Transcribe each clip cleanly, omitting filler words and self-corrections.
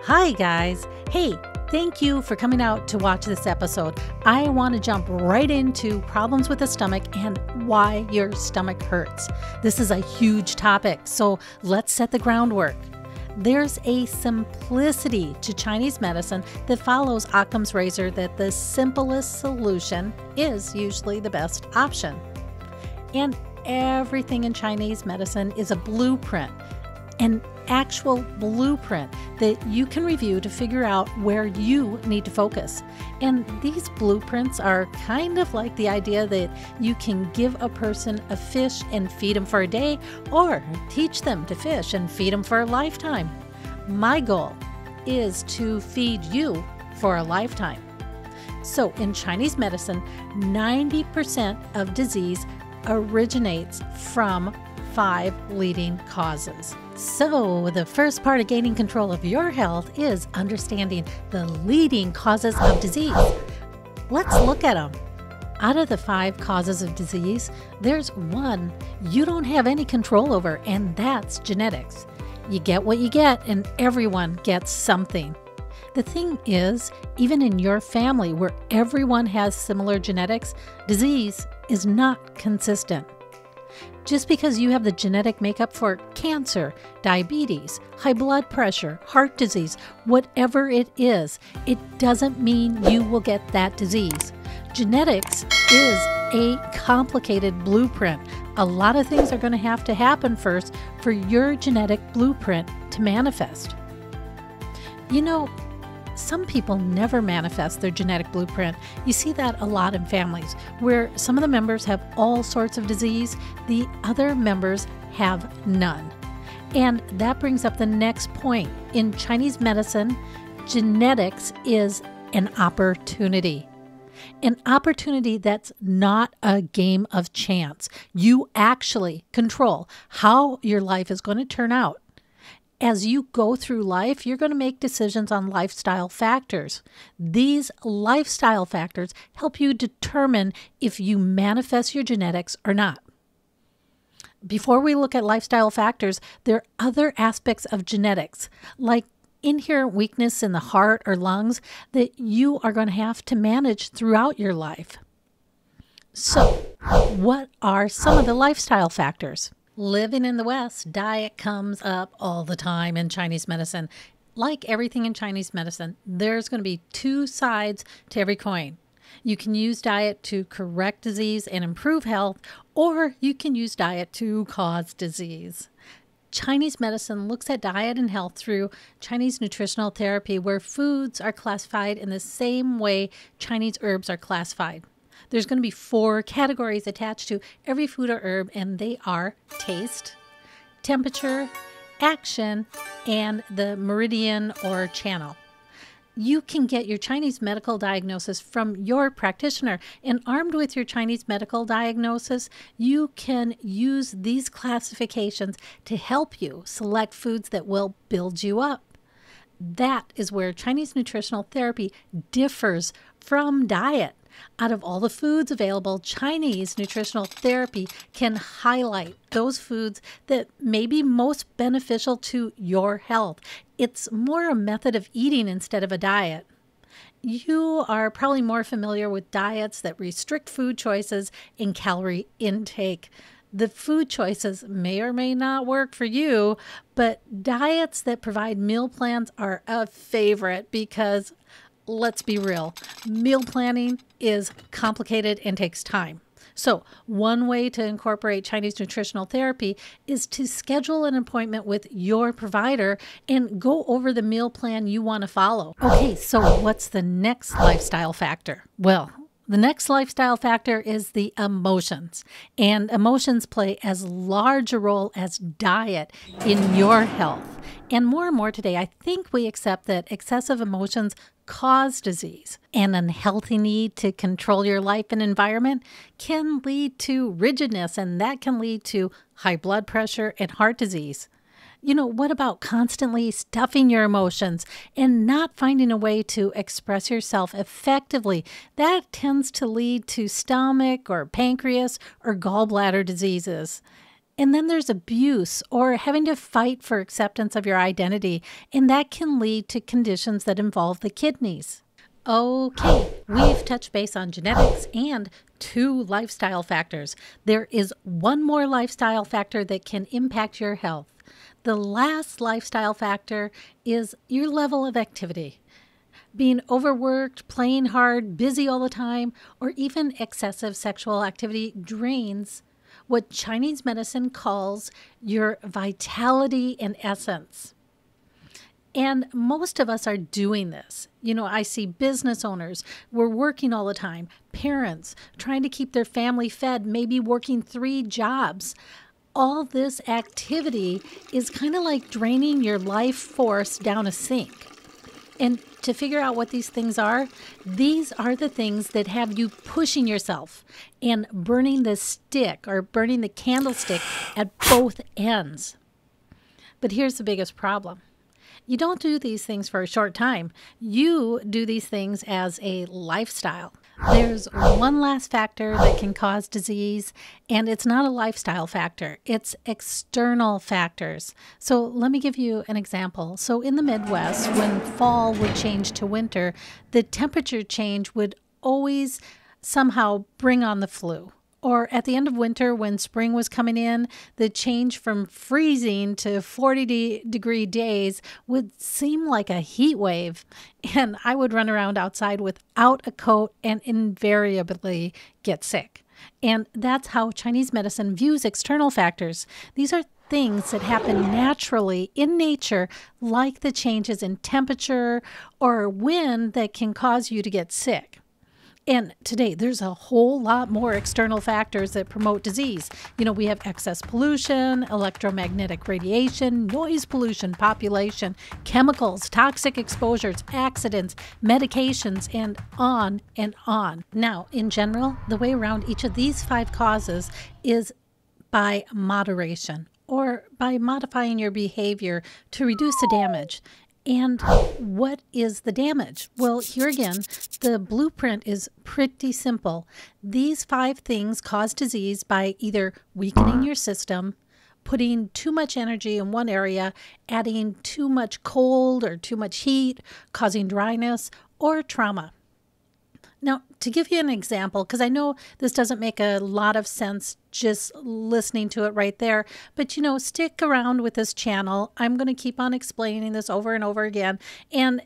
Hi, guys. Hey, thank you for coming out to watch this episode. I want to jump right into problems with the stomach and why your stomach hurts. This is a huge topic, so let's set the groundwork. There's a simplicity to Chinese medicine that follows Occam's razor that the simplest solution is usually the best option. And everything in Chinese medicine is a blueprint, an actual blueprint that you can review to figure out where you need to focus. And these blueprints are kind of like the idea that you can give a person a fish and feed them for a day, or teach them to fish and feed them for a lifetime. My goal is to feed you for a lifetime. So in Chinese medicine, 90% of disease originates from 5 leading causes. So the first part of gaining control of your health is understanding the leading causes of disease. Let's look at them. Out of the 5 causes of disease, there's one you don't have any control over, and that's genetics. You get what you get, and everyone gets something. The thing is, even in your family where everyone has similar genetics, disease is not consistent. Just because you have the genetic makeup for cancer, diabetes, high blood pressure, heart disease, whatever it is, it doesn't mean you will get that disease. Genetics is a complicated blueprint. A lot of things are going to have to happen first for your genetic blueprint to manifest. You know, some people never manifest their genetic blueprint. You see that a lot in families where some of the members have all sorts of disease, the other members have none. And that brings up the next point. In Chinese medicine, genetics is an opportunity. An opportunity that's not a game of chance. You actually control how your life is going to turn out. As you go through life, you're going to make decisions on lifestyle factors. These lifestyle factors help you determine if you manifest your genetics or not. Before we look at lifestyle factors, there are other aspects of genetics, like inherent weakness in the heart or lungs, that you are going to have to manage throughout your life. So, what are some of the lifestyle factors? Living in the West, diet comes up all the time in Chinese medicine. Like everything in Chinese medicine, there's going to be 2 sides to every coin. You can use diet to correct disease and improve health, or you can use diet to cause disease. Chinese medicine looks at diet and health through Chinese nutritional therapy, where foods are classified in the same way Chinese herbs are classified. There's going to be 4 categories attached to every food or herb, and they are taste, temperature, action, and the meridian or channel. You can get your Chinese medical diagnosis from your practitioner, and armed with your Chinese medical diagnosis, you can use these classifications to help you select foods that will build you up. That is where Chinese nutritional therapy differs from diet. Out of all the foods available, Chinese nutritional therapy can highlight those foods that may be most beneficial to your health. It's more a method of eating instead of a diet. You are probably more familiar with diets that restrict food choices and calorie intake. The food choices may or may not work for you, but diets that provide meal plans are a favorite because, let's be real, meal planning is complicated and takes time. So one way to incorporate Chinese nutritional therapy is to schedule an appointment with your provider and go over the meal plan you want to follow. Okay, so what's the next lifestyle factor? Well, the next lifestyle factor is the emotions, and emotions play as large a role as diet in your health. And more today, I think we accept that excessive emotions cause disease. An unhealthy need to control your life and environment can lead to rigidness, and that can lead to high blood pressure and heart disease. You know, what about constantly stuffing your emotions and not finding a way to express yourself effectively? That tends to lead to stomach or pancreas or gallbladder diseases. And then there's abuse or having to fight for acceptance of your identity, and that can lead to conditions that involve the kidneys. Okay, we've touched base on genetics and 2 lifestyle factors. There is one more lifestyle factor that can impact your health. The last lifestyle factor is your level of activity. Being overworked, playing hard, busy all the time, or even excessive sexual activity drains what Chinese medicine calls your vitality and essence. And most of us are doing this. I see business owners, we're working all the time, parents trying to keep their family fed, maybe working 3 jobs. All this activity is kind of like draining your life force down a sink. And to figure out what these these are the things that have you pushing yourself and burning the stick or burning the candlestick at both ends. But here's the biggest problem. You don't do these things for a short time. You do these things as a lifestyle. There's one last factor that can cause disease, and it's not a lifestyle factor. It's external factors. So let me give you an example. So in the Midwest, when fall would change to winter, the temperature change would always somehow bring on the flu. Or at the end of winter, when spring was coming in, the change from freezing to 40-degree days would seem like a heat wave. And I would run around outside without a coat and invariably get sick. And that's how Chinese medicine views external factors. These are things that happen naturally in nature, like the changes in temperature or wind that can cause you to get sick. And today, there's a whole lot more external factors that promote disease. We have excess pollution, electromagnetic radiation, noise pollution, population, chemicals, toxic exposures, accidents, medications, and on and on. Now, in general, the way around each of these 5 causes is by moderation or by modifying your behavior to reduce the damage. And what is the damage? Well, here again, the blueprint is pretty simple. These 5 things cause disease by either weakening your system, putting too much energy in one area, adding too much cold or too much heat, causing dryness, or trauma. Now, to give you an example, because I know this doesn't make a lot of sense just listening to it right there, but stick around with this channel. I'm going to keep on explaining this over and over again, and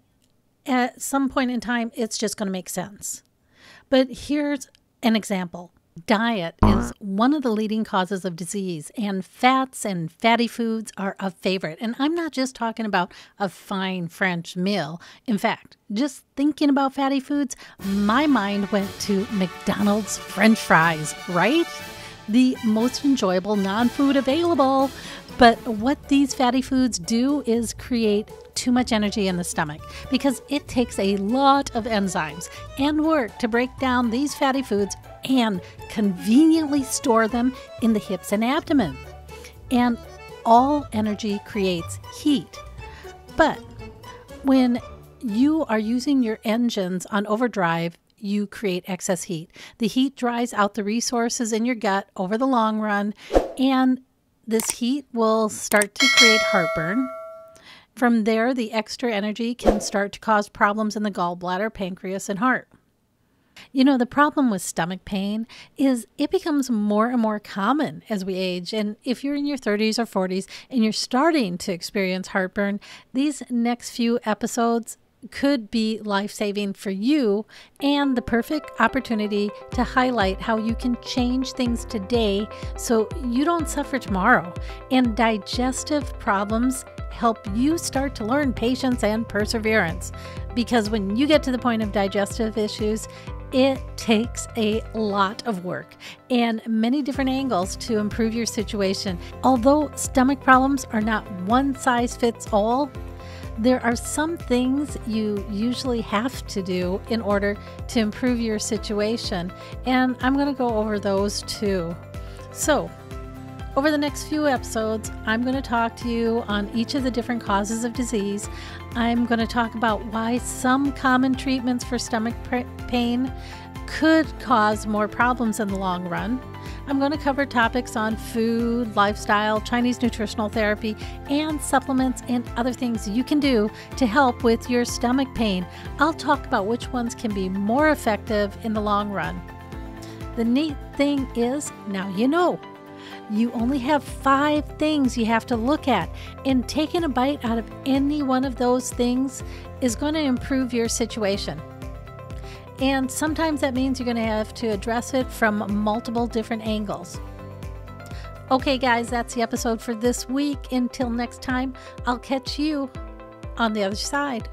at some point in time, it's just going to make sense. But here's an example. Diet is one of the leading causes of disease, and fats and fatty foods are a favorite. And I'm not just talking about a fine French meal. In fact, just thinking about fatty foods, my mind went to McDonald's French fries, right? The most enjoyable non-food available. But what these fatty foods do is create too much energy in the stomach because it takes a lot of enzymes and work to break down these fatty foods and conveniently store them in the hips and abdomen. And all energy creates heat. But when you are using your engines on overdrive, you create excess heat. The heat dries out the resources in your gut over the long run, and this heat will start to create heartburn. From there, the extra energy can start to cause problems in the gallbladder, pancreas, and heart. The problem with stomach pain is it becomes more and more common as we age. And if you're in your 30s or 40s and you're starting to experience heartburn, these next few episodes could be life-saving for you and the perfect opportunity to highlight how you can change things today so you don't suffer tomorrow. And digestive problems help you start to learn patience and perseverance, because when you get to the point of digestive issues, it takes a lot of work and many different angles to improve your situation. Although stomach problems are not one size fits all, there are some things you usually have to do in order to improve your situation, and I'm going to go over those too. So, over the next few episodes, I'm going to talk to you on each of the different causes of disease. I'm going to talk about why some common treatments for stomach pain could cause more problems in the long run. I'm going to cover topics on food, lifestyle, Chinese nutritional therapy, and supplements and other things you can do to help with your stomach pain. I'll talk about which ones can be more effective in the long run. The neat thing is, now you know. You only have 5 things you have to look at, and taking a bite out of any one of those things is going to improve your situation. And sometimes that means you're going to have to address it from multiple different angles. Okay, guys, that's the episode for this week. Until next time, I'll catch you on the other side.